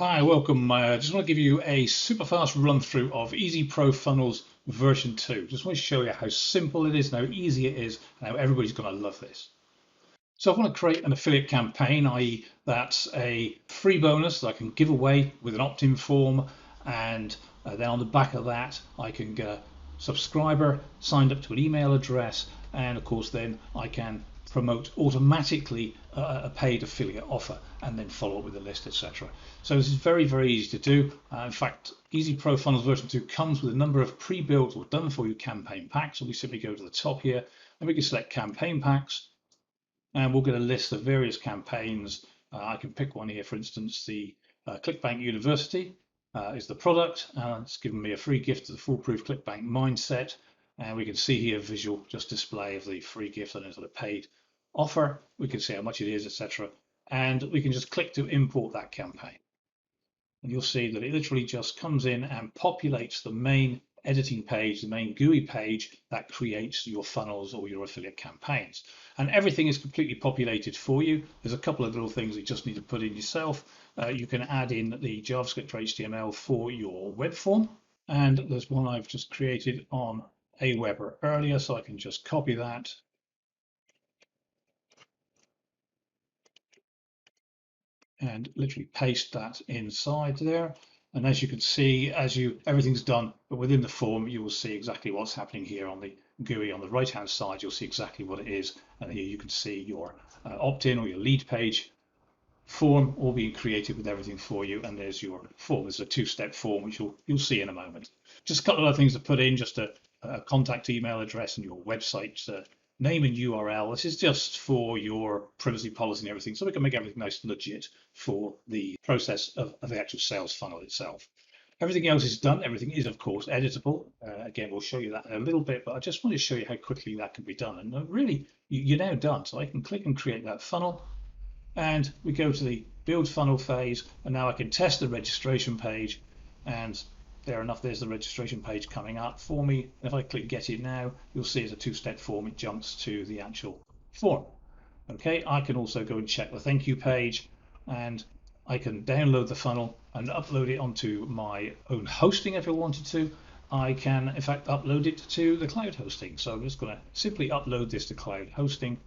Hi, welcome. I just want to give you a super fast run through of Easy Pro Funnels version 2. Just want to show you how simple it is and how easy it is and how everybody's going to love this. So I want to create an affiliate campaign, i.e. that's a free bonus that I can give away with an opt-in form, and then on the back of that I can get a subscriber signed up to an email address, and of course then I can promote automatically a paid affiliate offer and then follow up with a list, etc. So this is very, very easy to do. In fact, Easy Pro Funnels version 2 comes with a number of pre-built or done for you campaign packs. So we simply go to the top here and we can select campaign packs, and we'll get a list of various campaigns. I can pick one here, for instance, the ClickBank University is the product. It's given me a free gift of the Foolproof ClickBank Mindset. And we can see here a visual just display of the free gift and the paid offer. We can see how much it is, etc. And we can just click to import that campaign. And you'll see that it literally just comes in and populates the main editing page, the main GUI page that creates your funnels or your affiliate campaigns. And everything is completely populated for you. There's a couple of little things you just need to put in yourself. You can add in the JavaScript or HTML for your web form. And there's one I've just created on Aweber earlier, so I can just copy that and literally paste that inside there. And as you can see, everything's done, but within the form, you will see exactly what's happening here on the GUI on the right-hand side. You'll see exactly what it is, and here you can see your opt-in or your lead page form all being created with everything for you. And there's your form. There's a two-step form which you'll see in a moment. Just a couple of other things to put in: just a contact email address and your website name and URL. This is just for your privacy policy and everything, so we can make everything nice and legit for the process of the actual sales funnel itself. Everything else is done. Everything is, of course, editable. Again, we'll show you that in a little bit, but I just want to show you how quickly that can be done. And really, you're now done. So I can click and create that funnel, and we go to the build funnel phase, and now I can test the registration page, and there's the registration page coming up for me. And if I click get it now, you'll see it's a two-step form. It jumps to the actual form. Okay, I can also go and check the thank you page, and I can download the funnel and upload it onto my own hosting if I wanted to. I can, in fact, upload it to the cloud hosting. So I'm just going to simply upload this to cloud hosting.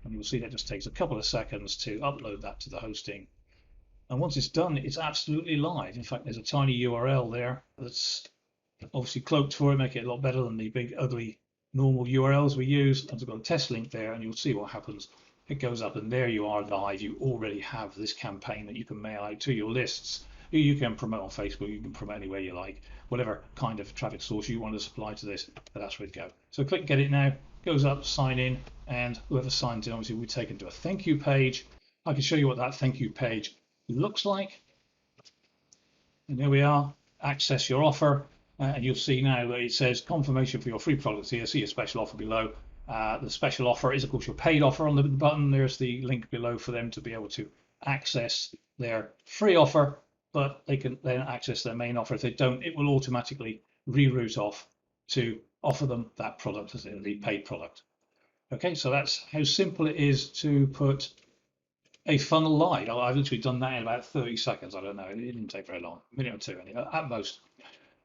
And you'll see that just takes a couple of seconds to upload that to the hosting. And once it's done, it's absolutely live. In fact, there's a tiny URL there that's obviously cloaked for it, make it a lot better than the big, ugly, normal URLs we use. I've got a test link there, and you'll see what happens. It goes up, and there you are live. You already have this campaign that you can mail out to your lists. You can promote on Facebook, you can promote anywhere you like, whatever kind of traffic source you want to supply to this, that's where it goes. So click get it now, goes up, sign in, and whoever signs in, obviously, we take into a thank you page. I can show you what that thank you page looks like. And there we are, access your offer, and you'll see now that it says confirmation for your free products here. See a special offer below. The special offer is, of course, your paid offer on the button. There's the link below for them to be able to access their free offer, but they can then access their main offer. If they don't, it will automatically reroute off to offer them that product as the paid product. Okay, so that's how simple it is to put a funnel live. I've literally done that in about 30 seconds. I don't know, it didn't take very long, a minute or two anyway, at most.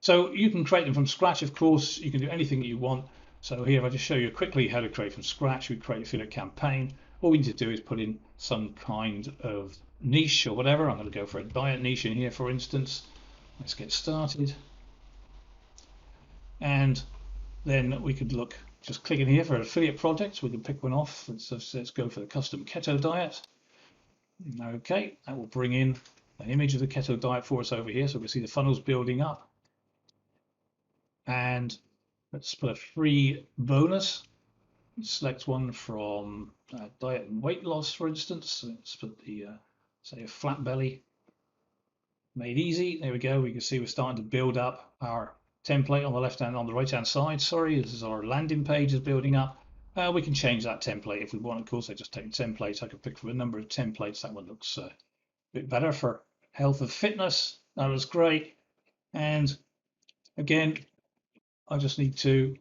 So you can create them from scratch, of course. You can do anything you want. So here, if I just show you quickly how to create from scratch, we create a affiliate campaign. All we need to do is put in some kind of niche or whatever. I'm going to go for a diet niche in here, for instance. Let's get started. And then we could look, just click in here for affiliate projects. We can pick one off. Let's go for the custom keto diet. Okay, that will bring in an image of the keto diet for us over here, so we see the funnels building up. And let's put a free bonus. Select one from diet and weight loss, for instance. Let's put the say a flat belly made easy. There we go. We can see we're starting to build up our template on the right hand side. Sorry, this is our landing page is building up. We can change that template if we want. Of course, I just take templates. I can pick from a number of templates. That one looks a bit better for health and fitness. That was great. And again, I just need to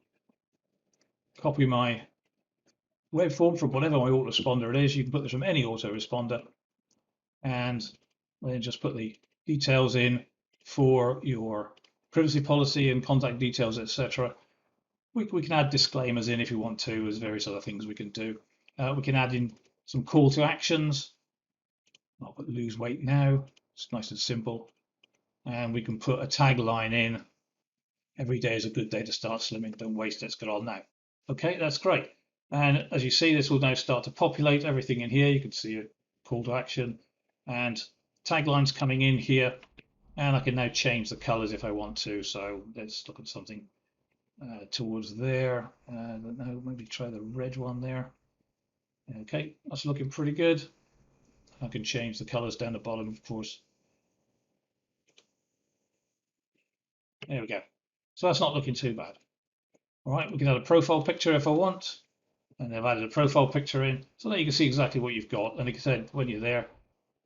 copy my web form from whatever my autoresponder is. You can put this from any autoresponder, and then just put the details in for your privacy policy and contact details, etc. We can add disclaimers in if you want to. There's various other things we can do. We can add in some call to actions. I'll put lose weight now. It's nice and simple. And we can put a tagline in. Every day is a good day to start slimming. Don't waste it. Let's get on now. Okay, that's great. And as you see, this will now start to populate everything in here. You can see a call to action and taglines coming in here. And I can now change the colors if I want to. So let's look at something towards there. Now maybe try the red one there. Okay, that's looking pretty good. I can change the colors down the bottom, of course. There we go. So that's not looking too bad. All right, we can add a profile picture if I want. And I've added a profile picture in. So now you can see exactly what you've got. And like I said, when you're there,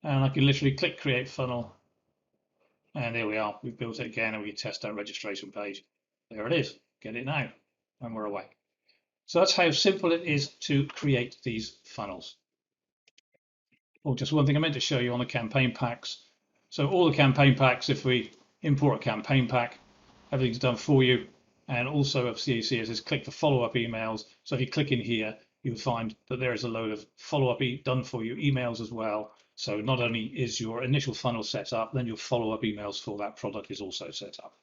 and I can literally click create funnel. And there we are. We've built it again, and we can test our registration page. There it is. Get it now. And we're away. So that's how simple it is to create these funnels. Oh, just one thing I meant to show you on the campaign packs. So all the campaign packs, if we import a campaign pack, everything's done for you. And also, if you see it says click for follow-up emails. So if you click in here, you'll find that there is a load of follow-up done for you emails as well. So not only is your initial funnel set up, then your follow-up emails for that product is also set up.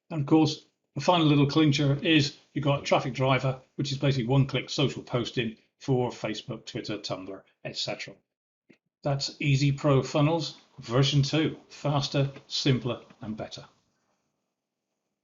And of course, the final little clincher is you've got a traffic driver, which is basically one-click social posting for Facebook, Twitter, Tumblr, etc. That's Easy Pro Funnels version 2, faster, simpler, and better.